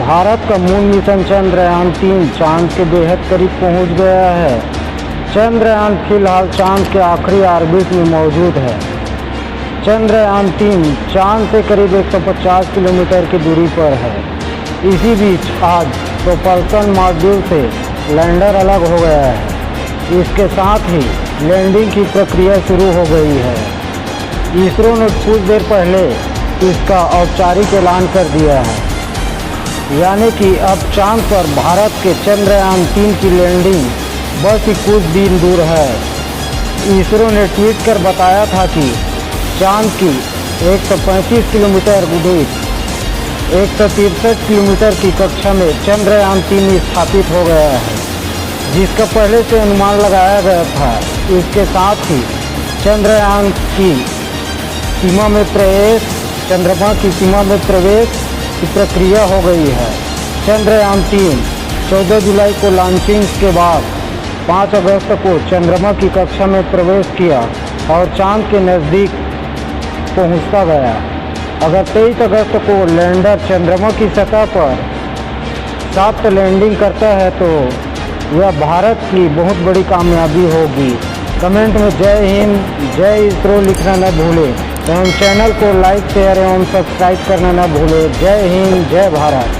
भारत का moon mission Chandrayaan-3 चांद के बेहद करीब पहुंच गया है। चंद्रयान फिलहाल चांद के आखिरी ऑर्बिट में मौजूद है। चंद्रयान-3 चांद से करीब 150 किलोमीटर की दूरी पर है। इसी बीच आज प्रोपल्शन मॉड्यूल से लैंडर अलग हो गया है। इसके साथ ही लैंडिंग की प्रक्रिया शुरू हो गई है। इसरो ने कुछ देर पहले इसका औपचारिक ऐलान कर दिया है, यानी कि अब चांद पर भारत के चंद्रयान-3 की लैंडिंग बस ही कुछ दिन दूर है। इसरो ने ट्वीट कर बताया था कि चांद की 135 किलोमीटर दूर 163 किलोमीटर की कक्षा में चंद्रयान-3 स्थापित हो गया है, जिसका पहले से अनुमान लगाया गया था। इसके साथ ही चंद्रयान की सीमा में प्रवेश चंद्रमा की सीमा में प्रवेश की प्रक्रिया हो गई है। चंद्रयान-3 14 जुलाई को लॉन्चिंग के बाद 5 अगस्त को चंद्रमा की कक्षा में प्रवेश किया और चांद के नज़दीक पहुंचता गया। अगर 23 अगस्त को लैंडर चंद्रमा की सतह पर सॉफ्ट लैंडिंग करता है तो यह भारत की बहुत बड़ी कामयाबी होगी। कमेंट में जय हिंद, जय इसरो लिखना न भूलें एवं चैनल को लाइक, शेयर एवं सब्सक्राइब करना न भूलें। जय हिंद, जय भारत।